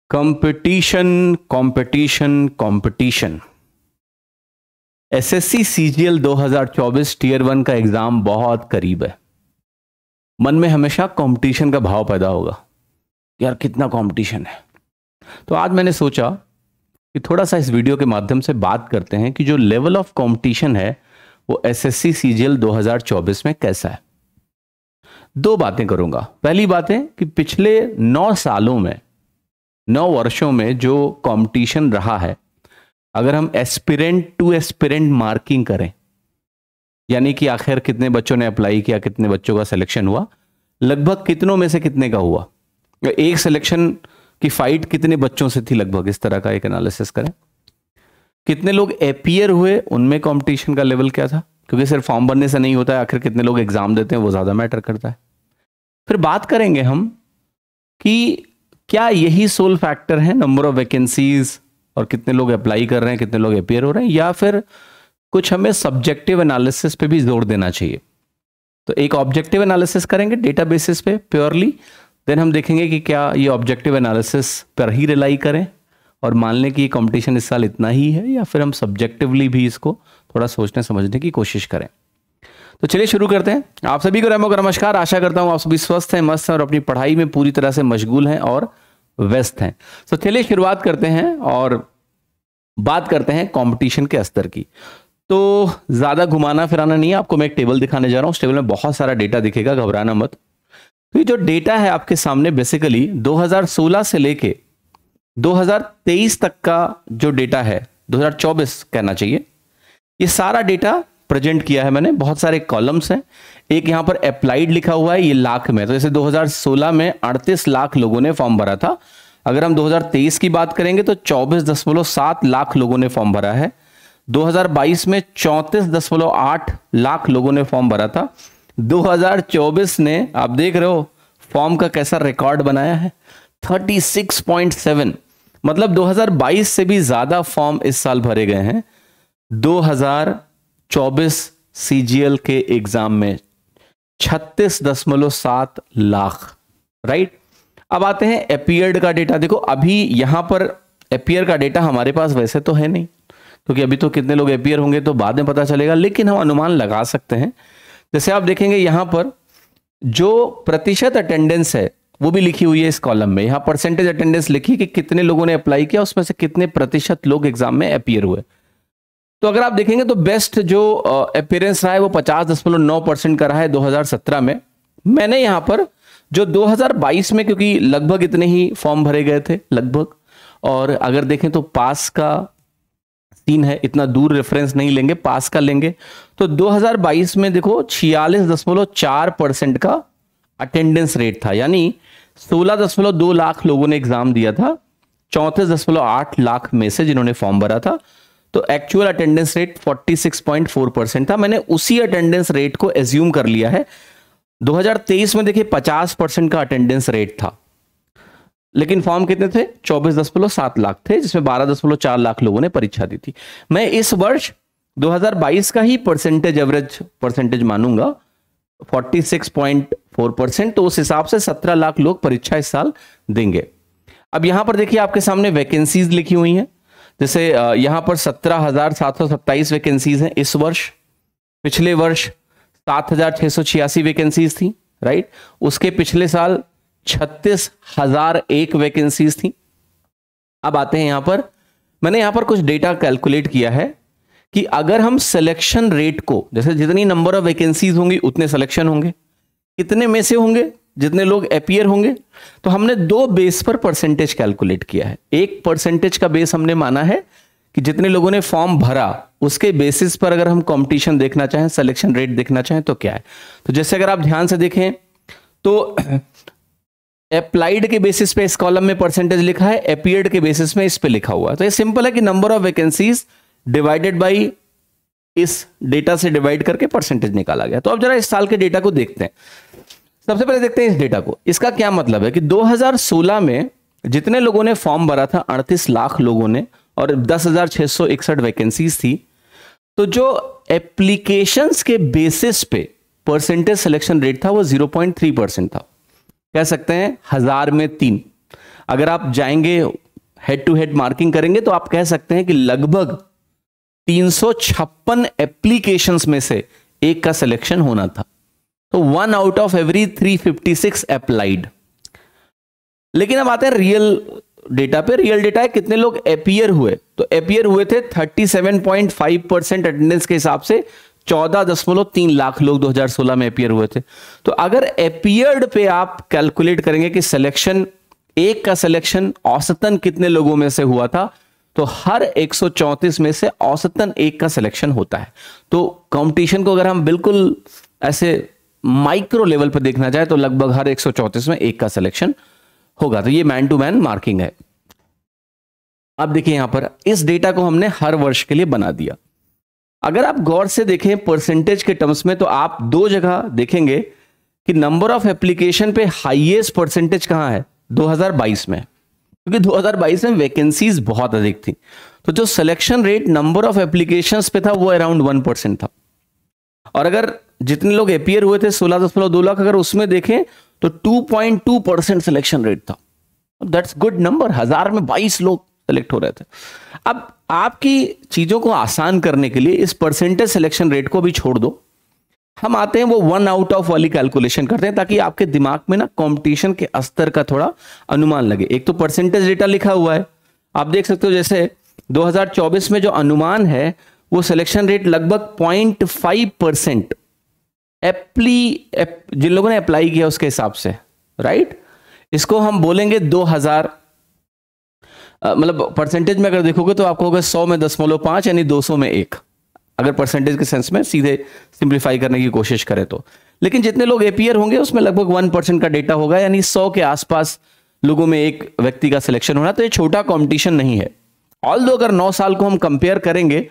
Competition competition competition. SSC CGL 2024 tier 1 का exam बहुत करीब है। मन में हमेशा कंपटीशन का भाव पैदा होगा, यार कितना कंपटीशन है। तो आज मैंने सोचा कि थोड़ा सा इस वीडियो के माध्यम से बात करते हैं कि जो लेवल ऑफ कंपटीशन है वो एसएससी सीजीएल 2024 में कैसा है। दो बातें करूंगा। पहली बात है कि पिछले 9 सालों में 9 वर्षों में जो कंपटीशन रहा है, अगर हम एस्पिरेंट टू एस्पिरेंट मार्किंग करें, यानी कि आखिर कितने बच्चों ने अप्लाई किया, कितने बच्चों का सिलेक्शन हुआ, लगभग कितनों में से कितने का हुआ, एक सिलेक्शन की फाइट कितने बच्चों से थी, लगभग इस तरह का एक एनालिसिस करें। कितने लोग अपीयर हुए, उनमें कंपटीशन का लेवल क्या था, क्योंकि सिर्फ फॉर्म भरने से नहीं होता है, आखिर कितने लोग एग्जाम देते हैं वो ज्यादा मैटर करता है। फिर बात करेंगे हम कि क्या यही सोल फैक्टर है, नंबर ऑफ वैकेंसीज और कितने लोग अप्लाई कर रहे हैं, कितने लोग अपीयर हो रहे हैं, या फिर कुछ हमें सब्जेक्टिव एनालिसिस पे भी जोर देना चाहिए। तो एक ऑब्जेक्टिव एनालिसिस करेंगे डेटा बेसिस पे प्योरली, देन हम देखेंगे कि क्या ये ऑब्जेक्टिव एनालिसिस पर ही रिलाई करें और मान लें कि कंपटीशन इस साल इतना ही है, या फिर हम सब्जेक्टिवली भी इसको थोड़ा सोचने समझने की कोशिश करें। तो चलिए शुरू करते हैं। आप सभी को रेमो का नमस्कार। आशा करता हूं आप सभी स्वस्थ हैं, मस्त हैं और अपनी पढ़ाई में पूरी तरह से मशगूल हैं और व्यस्त हैं। तो चलिए शुरुआत करते हैं और बात करते हैं कंपटीशन के स्तर की। तो ज्यादा घुमाना फिराना नहीं है, आपको मैं एक टेबल दिखाने जा रहा हूं। उस टेबल में बहुत सारा डेटा दिखेगा, घबराना मत। तो ये जो डेटा है आपके सामने बेसिकली 2016 से लेके 2023 तक का जो डेटा है, 2024 कहना चाहिए, ये सारा डेटा प्रेजेंट किया है मैंने। बहुत सारे कॉलम्स हैं, एक यहां पर अप्लाइड लिखा हुआ है, ये लाख में। तो जैसे 2016 में 38 लाख लोगों ने फॉर्म भरा था। अगर हम 2023 की बात करेंगे तो 24.7 लाख लोगों ने फॉर्म भरा है। 2022 में 34.8 लाख लोगों ने फॉर्म भरा था। 2024 ने, आप देख रहे हो फॉर्म का कैसा रिकॉर्ड बनाया है, 36.7। मतलब 2022 से भी ज्यादा फॉर्म इस साल भरे गए हैं 2024 सीजीएल के एग्जाम में, 36.7 लाख। राइट। अब आते हैं अपीयर्ड का डेटा। देखो अभी यहां पर अपीयर का डेटा हमारे पास वैसे तो है नहीं, क्योंकि अभी तो कितने लोग अपीयर होंगे तो बाद में पता चलेगा, लेकिन हम अनुमान लगा सकते हैं। जैसे आप देखेंगे यहां पर जो प्रतिशत अटेंडेंस है वो भी लिखी हुई है इस कॉलम में। यहां परसेंटेज अटेंडेंस लिखी कि कितने लोगों ने अप्लाई किया, उसमें से कितने प्रतिशत लोग एग्जाम में अपीयर हुए। तो अगर आप देखेंगे तो बेस्ट जो अपीयरेंस रहा है वो 50.9% का रहा है 2017 में। मैंने यहां पर जो 2022 में, क्योंकि लगभग इतने ही फॉर्म भरे गए थे लगभग, और अगर देखें तो पास का सीन है, इतना दूर रेफरेंस नहीं लेंगे, पास का लेंगे। तो 2022 में देखो 46.4% का अटेंडेंस रेट था, यानी 16.2 लाख लोगों ने एग्जाम दिया था 34.8 लाख में से जिन्होंने फॉर्म भरा था। तो एक्चुअल अटेंडेंस रेट 46.4% था। मैंने उसी अटेंडेंस रेट को एज्यूम कर लिया है। 2023 में देखिए 50% का अटेंडेंस रेट था, लेकिन फॉर्म कितने थे, 24.7 लाख थे, जिसमें 12.4 लाख लोगों ने परीक्षा दी थी। मैं इस वर्ष 2022 का ही एवरेज परसेंटेज मानूंगा 46.4%। तो उस हिसाब से 17 लाख लोग परीक्षा इस साल देंगे। अब यहां पर देखिए आपके सामने वैकेंसीज लिखी हुई हैं। जैसे यहां पर 17,727 वैकेंसीज हैं इस वर्ष। पिछले वर्ष 7,686 वैकेंसीज थी। राइट। उसके पिछले साल 36,001 वैकेंसीज थी। अब आते हैं यहां पर, मैंने यहां पर कुछ डेटा कैलकुलेट किया है कि अगर हम सिलेक्शन रेट को, जैसे जितनी नंबर ऑफ वैकेंसीज होंगी उतने सिलेक्शन होंगे, कितने में से होंगे, जितने लोग अपीयर होंगे। तो हमने 2 बेस पर परसेंटेज कैलकुलेट किया है। एक परसेंटेज का बेस हमने माना है कि जितने लोगों ने फॉर्म भरा उसके बेसिस पर अगर हम कंपटीशन देखना चाहें, सिलेक्शन रेट देखना चाहें तो क्या है। तो जैसे अगर आप ध्यान से देखें तो अप्लाइड के बेसिस पे इस कॉलम में परसेंटेज लिखा है, अपीयर्ड के बेसिस में इस पे लिखा हुआ है। तो ये सिंपल है कि number of vacancies divided by इस डेटा से डिवाइड करके परसेंटेज निकाला गया। तो अब जरा इस साल के डेटा को देखते हैं। सबसे पहले देखते हैं इस डेटा को। इसका क्या मतलब है कि 2016 में जितने लोगों ने फॉर्म भरा था 38 लाख लोगों ने, और 10,661 वैकेंसीज थी। तो जो एप्लीकेशंस के बेसिस पे परसेंटेज सिलेक्शन रेट था वो 0.3% था। कह सकते हैं 1000 में 3। अगर आप जाएंगे हेड टू हेड मार्किंग करेंगे तो आप कह सकते हैं कि लगभग 356 एप्लीकेशंस में से एक का सिलेक्शन होना था। तो 1 आउट ऑफ एवरी 356 अप्लाइड। लेकिन अब आते हैं रियल डेटा पे। रियल डेटा है कितने लोग अपीयर हुए, तो अपीयर हुए थे 37.5% अटेंडेंस के हिसाब से 14.3 लाख लोग 2016 में अपीयर हुए थे। तो अगर अपीयर्ड पे आप कैलकुलेट करेंगे कि सिलेक्शन, एक का सिलेक्शन औसतन कितने लोगों में से हुआ था, तो हर 134 में से औसतन एक का सिलेक्शन होता है। तो कंपटीशन को अगर हम बिल्कुल ऐसे माइक्रो लेवल पर देखना चाहे तो लगभग हर 134 में एक का सिलेक्शन होगा। तो ये मैन टू मैन मार्किंग है। अब देखिए यहां पर इस डेटा को हमने हर वर्ष के लिए बना दिया। अगर आप गौर से देखें परसेंटेज के टर्म्स में, तो आप दो जगह देखेंगे कि नंबर ऑफ एप्लीकेशन पे हाईएस्ट परसेंटेज कहां है, 2022 में, क्योंकि 2022 में वैकेंसीज बहुत अधिक थी। तो जो selection rate number of applications पे था वो अराउंड 1% था। और अगर जितने लोग अपीयर हुए थे 16.2 लाख, अगर उसमें देखें तो 2.2% सिलेक्शन रेट था। दैट्स गुड नंबर, 1000 में 22 लोग सेलेक्ट हो रहे थे। अब आपकी चीजों को आसान करने के लिए इस परसेंटेज सिलेक्शन रेट को भी छोड़ दो, हम आते हैं वो 1 आउट ऑफ वाली कैलकुलेशन करते हैं, ताकि आपके दिमाग में ना कंपटीशन के स्तर का थोड़ा अनुमान लगे। एक तो परसेंटेज डेटा लिखा हुआ है, आप देख सकते हो, जैसे 2024 में जो अनुमान है वो सिलेक्शन रेट लगभग 0.5% जिन लोगों ने अप्लाई किया उसके हिसाब से, राइट। इसको हम बोलेंगे 2000, मतलब परसेंटेज में अगर देखोगे तो आपको होगा 100 में 0.5 यानी 200 में 1, अगर परसेंटेज के सेंस में सीधे सिंप्लीफाई करने की कोशिश करें तो। लेकिन जितने लोग अपीयर होंगे उसमें लगभग 1% का डेटा होगा, यानी 100 के आसपास लोगों में एक व्यक्ति का सिलेक्शन होना। तो ये छोटा कंपटीशन नहीं है। ऑल्दो अगर 9 साल को हम कंपेयर करेंगे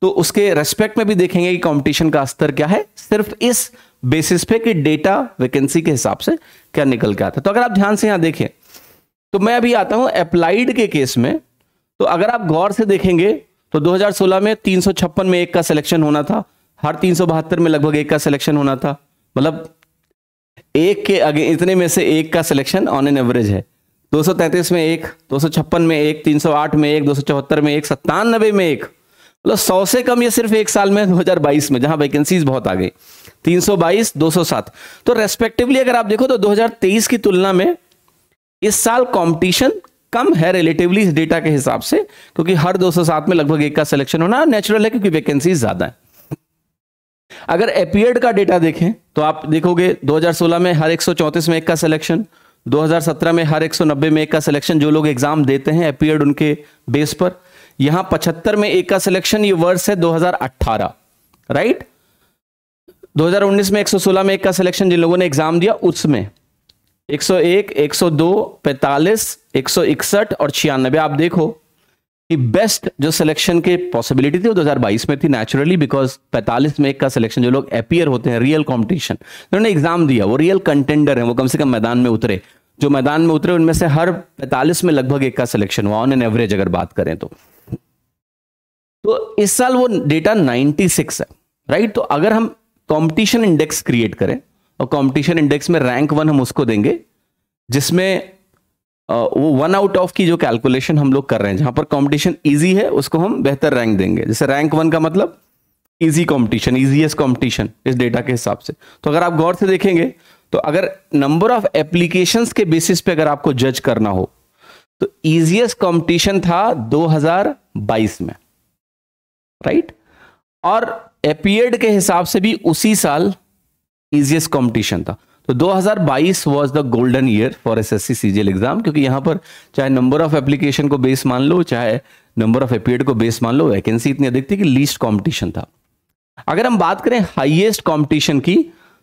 तो उसके रेस्पेक्ट में भी देखेंगे कि कंपटीशन का स्तर क्या है, सिर्फ इस बेसिस पे कि डेटा वैकेंसी के हिसाब से क्या निकल के आता है। तो अगर आप ध्यान से यहां देखें तो मैं अभी आता हूं अप्लाइड के केस में। तो अगर आप गौर से देखेंगे तो 2016 में 356 में एक का सिलेक्शन होना था, हर 372 में लगभग एक का सिलेक्शन होना था, मतलब एक के आगे इतने में से एक का सिलेक्शन ऑन एन एवरेज है। 233 में एक, 256 में एक, 308 में एक, 274 में एक, 97 में एक, मतलब 100 से कम ये सिर्फ एक साल में 2022 में, जहां वैकेंसीज बहुत आ गई, 322, 207। तो रेस्पेक्टिवली अगर आप देखो तो 2023 की तुलना में इस साल कंपटीशन कम है रिलेटिवली इस डेटा के हिसाब से, क्योंकि हर 207 में लगभग एक का सिलेक्शन होना नेचुरल है, क्योंकि वैकेंसीज ज्यादा है। अगर अपीयर्ड का डेटा देखें तो आप देखोगे 2016 में हर 134 में एक का सिलेक्शन, 2017 में हर 190 में एक का सिलेक्शन, जो लोग एग्जाम देते हैं अपीयर्ड उनके बेस पर। यहां 75 में एक का सिलेक्शन, ये वर्ष है 2018, राइट। 2019 में 116 में एक का सिलेक्शन जिन लोगों ने एग्जाम दिया, उसमें 101, 102, 45, 161 और 96। आप देखो कि बेस्ट जो सिलेक्शन के पॉसिबिलिटी थी वो 2022 में थी नेचुरली, बिकॉज 45 में एक का सिलेक्शन, जो लोग अपीयर होते हैं रियल कंपटीशन, उन्होंने एग्जाम दिया, वो रियल कंटेंडर हैं, वो कम से कम मैदान में उतरे, जो मैदान में उतरे उनमें से हर 45 में लगभग एक का सिलेक्शन हुआ ऑन एन एवरेज अगर बात करें तो इस साल वो डेटा 96 है, राइट। तो अगर हम कंपटीशन इंडेक्स क्रिएट करें, और कंपटीशन इंडेक्स में रैंक 1 हम उसको देंगे, जिसमें वो 1 आउट ऑफ की जो कैलकुलेशन हम लोग कर रहे हैं, जहां पर कंपटीशन इजी है उसको हम बेहतर रैंक देंगे। जैसे रैंक 1 का मतलब इजी कंपटीशन, इजीएस्ट कंपटीशन इस डेटा के हिसाब से। तो अगर आप गौर से देखेंगे तो अगर नंबर ऑफ एप्लीकेशंस के बेसिस पे अगर आपको जज करना हो तो इजीएस्ट कंपटीशन था 2022 में, राइट। और अपीयर्ड के हिसाब से भी उसी साल इजीएस्ट कंपटीशन था। तो 2022 was the golden year for SSC CGL exam, क्योंकि यहां पर चाहे नंबर ऑफ एप्लीकेशन को बेस मान लो, चाहे नंबर ऑफ अपीयर्ड को बेस मान लो, वैकेंसी इतनी अधिक थी कि लीस्ट कंपटीशन था। अगर हम बात करें हाईएस्ट कंपटीशन की,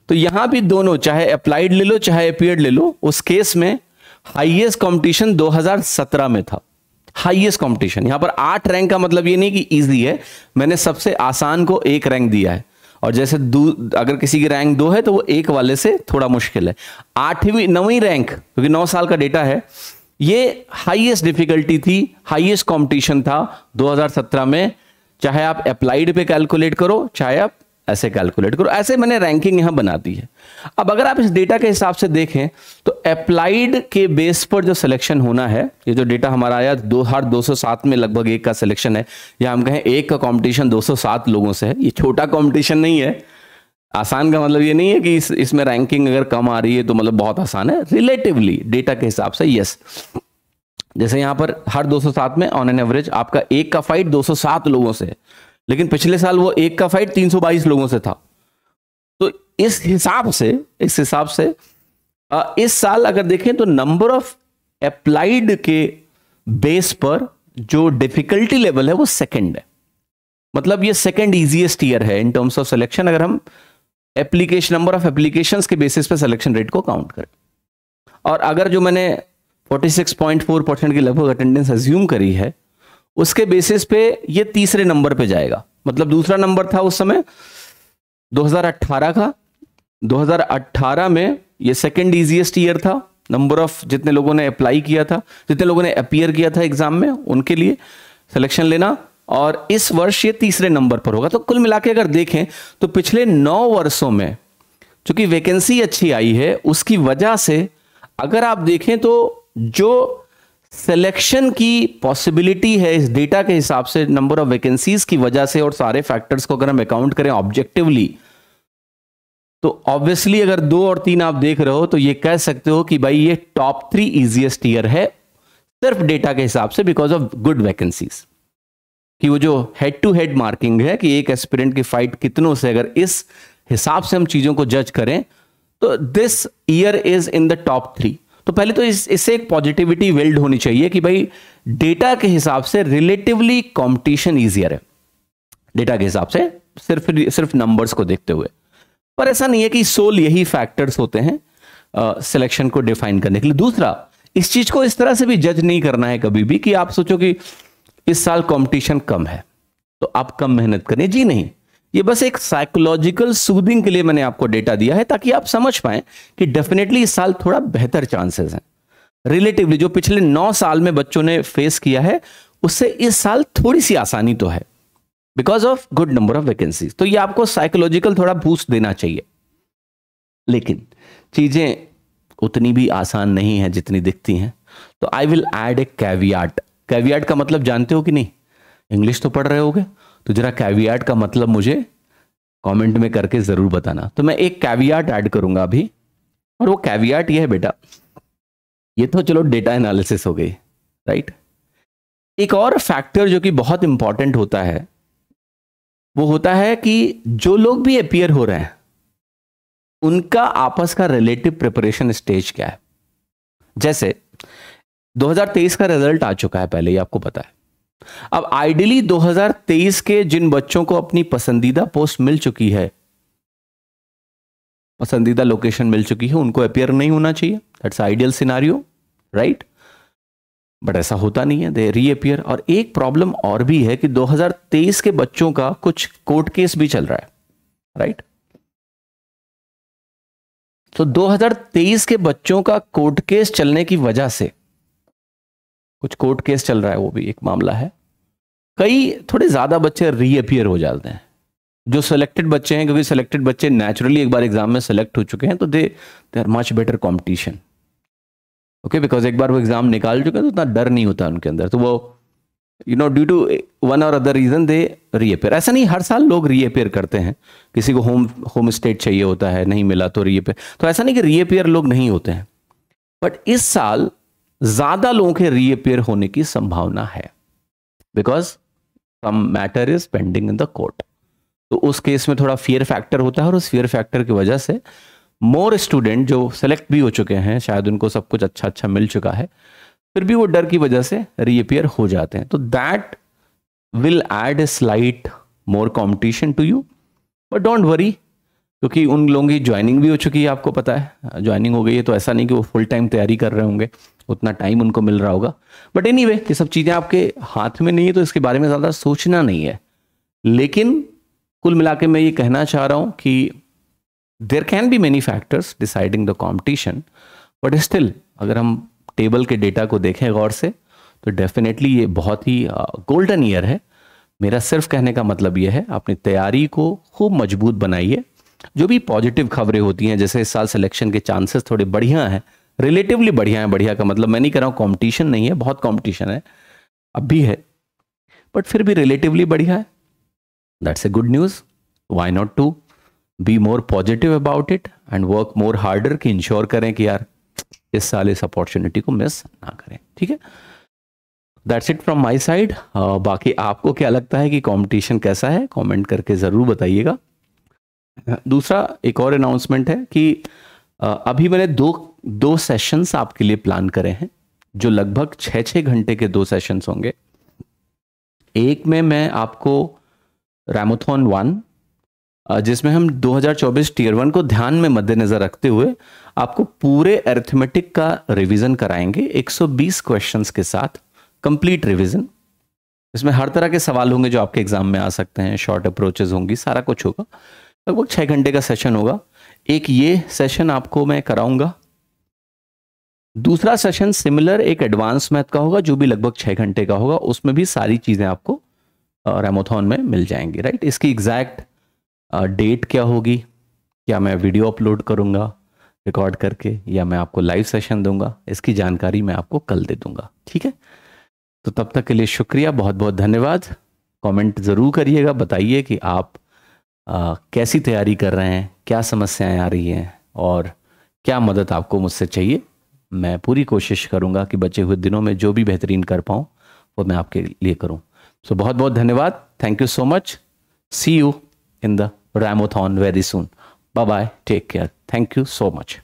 तो यहां भी दोनों, चाहे अप्लाइड ले लो चाहे अपीयर्ड ले लो, उस केस में हाईएस्ट कंपटीशन 2017 में था। हाईएस्ट कंपटीशन, यहां पर 8 रैंक का मतलब ये नहीं कि इजी है, मैंने सबसे आसान को 1 रैंक दिया है, और जैसे अगर किसी की रैंक 2 है तो वो 1 वाले से थोड़ा मुश्किल है। 8वीं 9वीं रैंक, क्योंकि 9 साल का डेटा है, ये हाईएस्ट डिफिकल्टी थी, हाईएस्ट कंपटीशन था 2017 में, चाहे आप अप्लाइड पे कैलकुलेट करो चाहे आप ऐसे कैलकुलेट करो, ऐसे मैंने रैंकिंग यहां बना दी है। अब अगर आप इस डेटा के हिसाब से देखें तो अप्लाइड के बेस पर जो सिलेक्शन होना है, ये जो डेटा हमारा आया हर 207 में लगभग एक का सिलेक्शन है, या हम कहें एक का कंपटीशन 207 लोगों से है। ये छोटा कंपटीशन नहीं है। आसान का मतलब ये नहीं है कि इसमें रैंकिंग अगर कम आ रही है तो मतलब बहुत आसान है, रिलेटिवली डेटा के हिसाब से यस। जैसे यहां पर हर 207 में ऑन एन एवरेज आपका एक का फाइट 207 लोगों से है, लेकिन पिछले साल वो एक का फाइट 322 लोगों से था। तो इस हिसाब से इस साल अगर देखें तो नंबर ऑफ अप्लाइड के बेस पर जो डिफिकल्टी लेवल है वो सेकंड है। मतलब ये सेकंड इजीएस्ट ईयर है इन टर्म्स ऑफ सिलेक्शन, अगर हम नंबर ऑफ एप्लीकेशंस के बेसिस पे सिलेक्शन रेट को काउंट करें। और अगर जो मैंने 46.4% की लगभग अटेंडेंस अज्यूम करी है, उसके बेसिस पे ये तीसरे नंबर पे जाएगा। मतलब दूसरा नंबर था उस समय 2018 का, 2018 में ये सेकंड इजीएस्ट ईयर था। नंबर ऑफ जितने लोगों ने अप्लाई किया था, जितने लोगों ने अपीयर किया था एग्जाम में, उनके लिए सिलेक्शन लेना, और इस वर्ष ये तीसरे नंबर पर होगा। तो कुल मिला के अगर देखें तो पिछले 9 वर्षों में चूंकि वैकेंसी अच्छी आई है, उसकी वजह से अगर आप देखें तो जो सिलेक्शन की पॉसिबिलिटी है इस डेटा के हिसाब से नंबर ऑफ वैकेंसीज की वजह से, और सारे फैक्टर्स को अगर हम अकाउंट करें ऑब्जेक्टिवली, तो ऑब्वियसली अगर 2 और 3 आप देख रहे हो तो ये कह सकते हो कि भाई ये टॉप 3 इजीएस्ट ईयर है सिर्फ डेटा के हिसाब से, बिकॉज ऑफ गुड वैकेंसीज। कि वो जो हेड टू हेड मार्किंग है कि एक एस्पिरेंट की फाइट कितनों से, अगर इस हिसाब से हम चीजों को जज करें तो this year is in the top 3। तो पहले तो इससे एक पॉजिटिविटी बिल्ड होनी चाहिए कि भाई डेटा के हिसाब से रिलेटिवली कंपटीशन इजियर है, डेटा के हिसाब से सिर्फ नंबर्स को देखते हुए। पर ऐसा नहीं है कि सोल यही फैक्टर्स होते हैं सिलेक्शन को डिफाइन करने के लिए। दूसरा, इस चीज को इस तरह से भी जज नहीं करना है कभी भी कि आप सोचो कि इस साल कंपटीशन कम है तो आप कम मेहनत करें। जी नहीं, ये बस एक साइकोलॉजिकल सूदिंग के लिए मैंने आपको डेटा दिया है ताकि आप समझ पाएं कि डेफिनेटली इस साल थोड़ा बेहतर चांसेस हैं रिलेटिवली। जो पिछले 9 साल में बच्चों ने फेस किया है उससे इस साल थोड़ी सी आसानी तो है because of good number of vacancies. तो ये आपको साइकोलॉजिकल थोड़ा बूस्ट देना चाहिए। लेकिन चीजें उतनी भी आसान नहीं है जितनी दिखती हैं। तो I will add A caveat. Caveat का मतलब जानते हो कि नहीं? इंग्लिश तो पढ़ रहे होगे, तो जरा कैवियाट का मतलब मुझे कमेंट में करके जरूर बताना। तो मैं एक कैवियाट ऐड करूंगा अभी, और वो कैवियाट ये है बेटा, ये तो चलो डेटा एनालिसिस हो गई, राइट। एक और फैक्टर जो कि बहुत इंपॉर्टेंट होता है वो होता है कि जो लोग भी अपीयर हो रहे हैं उनका आपस का रिलेटिव प्रिपरेशन स्टेज क्या है। जैसे 2023 का रिजल्ट आ चुका है पहले ही, आपको पता है। अब आइडियली 2023 के जिन बच्चों को अपनी पसंदीदा पोस्ट मिल चुकी है, पसंदीदा लोकेशन मिल चुकी है, उनको अपीयर नहीं होना चाहिए। That's ideal scenario, right. But ऐसा होता नहीं है, दे रीअपीयर। और एक प्रॉब्लम और भी है कि 2023 के बच्चों का कुछ कोर्ट केस भी चल रहा है, राइट। तो 2023 के बच्चों का कोर्ट केस चलने की वजह से, कुछ कोर्ट केस चल रहा है, वो भी एक मामला है। कई थोड़े ज्यादा बच्चे रीअपीयर हो जाते हैं जो सिलेक्टेड बच्चे हैं, क्योंकि सिलेक्टेड बच्चे नेचुरली एक बार एग्जाम में सेलेक्ट हो चुके हैं तो they are much better competition, okay, because एक बार वो एग्जाम निकाल चुके हैं तो इतना डर नहीं होता उनके अंदर। तो वो ड्यू टू वन और अदर रीजन दे रीअपीयर। ऐसा नहीं हर साल लोग रीअपीयर करते हैं, किसी को होम स्टेट चाहिए होता है, नहीं मिला तो रीअपीयर। तो ऐसा नहीं कि रीअपीयर लोग नहीं होते हैं, बट इस साल ज्यादा लोगों के रीअपीयर होने की संभावना है because some matter is pending in the court. तो उस केस में थोड़ा फियर फैक्टर होता है, और उस फियर फैक्टर की वजह से मोर स्टूडेंट जो सेलेक्ट भी हो चुके हैं, शायद उनको सब कुछ अच्छा मिल चुका है, फिर भी वो डर की वजह से रीअपीयर हो जाते हैं। तो that will add a slight more competition to you, but don't worry, क्योंकि उन लोगों की ज्वाइनिंग भी हो चुकी है, आपको पता है ज्वाइनिंग हो गई है। तो ऐसा नहीं कि वो फुल टाइम तैयारी कर रहे होंगे, उतना टाइम उनको मिल रहा होगा। बट एनीवे, ये सब चीजें आपके हाथ में नहीं है तो इसके बारे में ज्यादा सोचना नहीं है। लेकिन कुल मिला के मैं ये कहना चाह रहा हूं कि there can be many factors deciding the competition, but still अगर हम टेबल के डेटा को देखें गौर से तो डेफिनेटली ये बहुत ही गोल्डन ईयर है मेरा सिर्फ कहने का मतलब यह है, अपनी तैयारी को खूब मजबूत बनाइए। जो भी पॉजिटिव खबरें होती हैं, जैसे इस साल सिलेक्शन के चांसेस थोड़े बढ़िया हैं, रिलेटिवली बढ़िया हैं, बढ़िया का मतलब मैं नहीं कह रहा हूँ कंपटीशन नहीं है, बहुत कंपटीशन है, अब भी है, बट फिर भी रिलेटिवली बढ़िया है। That's a good news. Why not to be more positive about it and work more harder, कि इंश्योर करें कि यार इस साल इस अपॉर्चुनिटी को मिस ना करें। ठीक है, that's it from my side. बाकी आपको क्या लगता है कि कंपटीशन कैसा है, कमेंट करके ज़रूर बताइएगा। दूसरा एक और अनाउंसमेंट है कि अभी मैंने दो सेशंस आपके लिए प्लान करे हैं, जो लगभग 6-6 घंटे के 2 सेशंस होंगे। एक में मैं आपको रैमोथॉन 1, जिसमें हम 2024 टीयर 1 को ध्यान में मद्देनजर रखते हुए आपको पूरे अरिथमेटिक का रिवीजन कराएंगे 120 क्वेश्चंस के साथ, कंप्लीट रिवीजन। इसमें हर तरह के सवाल होंगे जो आपके एग्जाम में आ सकते हैं, शॉर्ट अप्रोचेस होंगी, सारा कुछ होगा। लगभग 6 घंटे का सेशन होगा। एक ये सेशन आपको मैं कराऊंगा। दूसरा सेशन सिमिलर एक एडवांस मैथ का होगा, जो भी लगभग 6 घंटे का होगा। उसमें भी सारी चीजें आपको रैमोथॉन में मिल जाएंगी, राइट। इसकी एग्जैक्ट डेट क्या होगी, क्या मैं वीडियो अपलोड करूंगा रिकॉर्ड करके, या मैं आपको लाइव सेशन दूंगा, इसकी जानकारी मैं आपको कल दे दूंगा। ठीक है, तो तब तक के लिए शुक्रिया, बहुत बहुत धन्यवाद। कमेंट ज़रूर करिएगा, बताइए कि आप कैसी तैयारी कर रहे हैं, क्या समस्याएं आ रही हैं और क्या मदद आपको मुझसे चाहिए। मैं पूरी कोशिश करूंगा कि बचे हुए दिनों में जो भी बेहतरीन कर पाऊँ वो मैं आपके लिए करूं। सो बहुत बहुत धन्यवाद, thank you so much, see you in the Ramathon very soon. Bye bye, take care, thank you so much.